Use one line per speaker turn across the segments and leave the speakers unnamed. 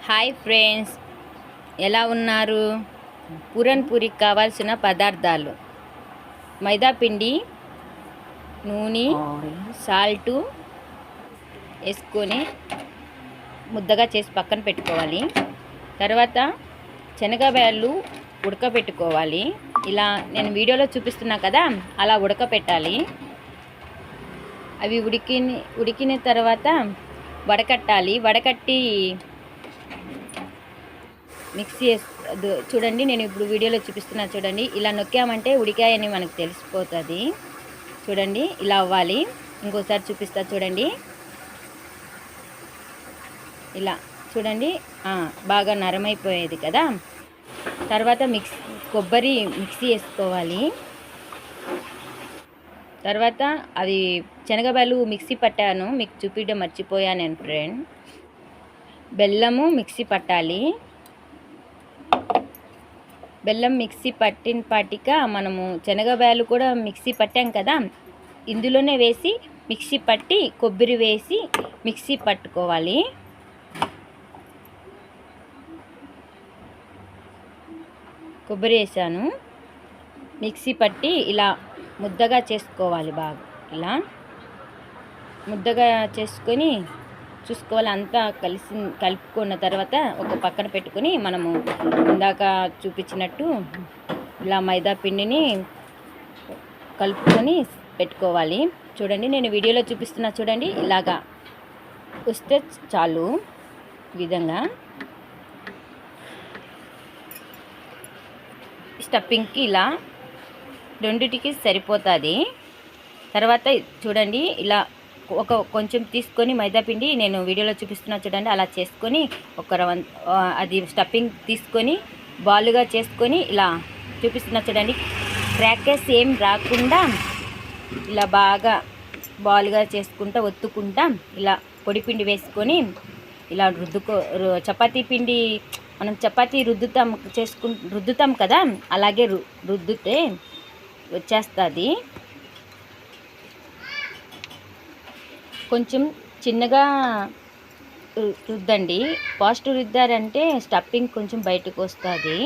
Hi friends, ఎలా ఉన్నారు? Pooran పూరికి కావాల్సిన పదార్థాలు: మైదా పిండి, నూనె, సాల్టు వేసుకొని ముద్దగా చేసి పక్కన పెట్టుకోవాలి. తర్వాత శనగబ్యాళ్ళు ఉడకబెట్టుకోవాలి. ఇలా నేను వీడియోలో చూపిస్తున్నా కదా, అలా ఉడకపెట్టాలి. అవి ఉడికిన తర్వాత వడకట్టాలి. వడకట్టి మిక్సీ చూడండి, నేను ఇప్పుడు వీడియోలో చూపిస్తున్నా చూడండి. ఇలా నొక్కామంటే ఉడికాయని మనకు తెలిసిపోతుంది. చూడండి, ఇలా అవ్వాలి. ఇంకోసారి చూపిస్తా చూడండి. ఇలా చూడండి, బాగా నరమైపోయేది కదా. తర్వాత కొబ్బరి మిక్సీ వేసుకోవాలి. తర్వాత అది శనగబ్యాళ్ళు మిక్సీ పట్టాను, మీకు చూపించడం మర్చిపోయాను నేను ఫ్రెండ్. బెల్లము మిక్సీ పట్టాలి. బెల్లం మిక్సీ పట్టిన పాటిగా మనము శనగబ్యాళ్ళు కూడా మిక్సీ పట్టాం కదా, ఇందులోనే వేసి మిక్సీ పట్టి కొబ్బరి వేసి మిక్సీ పట్టుకోవాలి. కొబ్బరి వేసాను, మిక్సీ పట్టి ఇలా ముద్దగా చేసుకోవాలి. బాగా ఇలా ముద్దగా చేసుకొని చూసుకోవాలి. అంతా కలుపుకున్న తర్వాత ఒక పక్కన పెట్టుకొని మనము ఇందాక చూపించినట్టు ఇలా మైదా పిండిని కలుపుకొని పెట్టుకోవాలి. చూడండి, నేను వీడియోలో చూపిస్తున్నా చూడండి. ఇలాగా వస్తే చాలు. ఈ విధంగా స్టఫింగ్కి ఇలా రెండిటికి సరిపోతుంది. తర్వాత చూడండి, ఇలా కొంచెం తీసుకొని మైదాపిండి నేను వీడియోలో చూపిస్తున్నా చూడండి, అలా చేసుకొని అది స్టఫింగ్ తీసుకొని బాలుగా చేసుకొని ఇలా చూపిస్తున్నా చూడండి. క్రాకర్స్ ఏం రాకుండా ఇలా బాగా బాలుగా చేసుకుంటా ఒత్తుకుంటా ఇలా పొడిపిండి వేసుకొని ఇలా చపాతీ పిండి మనం చపాతీ రుద్దుతాం కదా, అలాగే రుద్దితే వచ్చేస్తుంది. కొంచెం చిన్నగా రుద్దండి. ఫాస్ట్ రుద్దారంటే స్టఫింగ్ కొంచెం బయటకు వస్తుంది.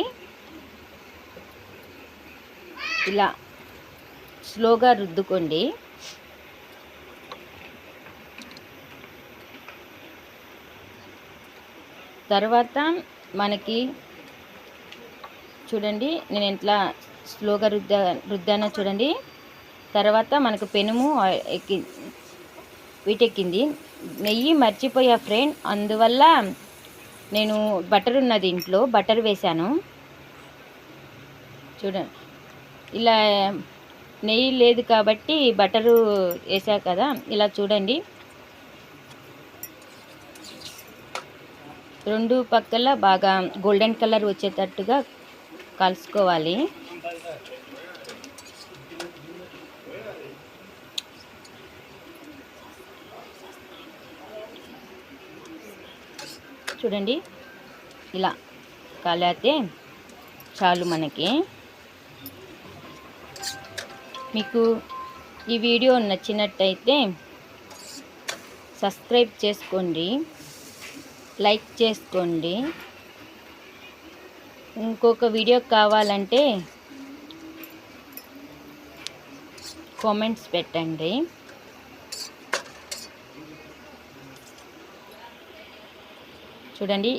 ఇలా స్లోగా రుద్దుకోండి. తర్వాత మనకి చూడండి, నేను ఎట్లా స్లోగా రుద్దానో చూడండి. తర్వాత మనకు పెనుము వీటెక్కింది. నెయ్యి మర్చిపోయా ఫ్రెండ్, అందువల్ల నేను బటర్ ఉన్నది ఇంట్లో, బటర్ వేశాను. చూడండి, ఇలా నెయ్యి లేదు కాబట్టి బటరు వేసా కదా. ఇలా చూడండి, రెండు పక్కల బాగా గోల్డెన్ కలర్ వచ్చేటట్టుగా కలుసుకోవాలి. చూడండి, ఇలా కాలితే చాలు మనకి. మీకు ఈ వీడియో నచ్చినట్టయితే సబ్స్క్రైబ్ చేసుకోండి, లైక్ చేసుకోండి. ఇంకొక వీడియో కావాలంటే కామెంట్స్ పెట్టండి. చూడండి,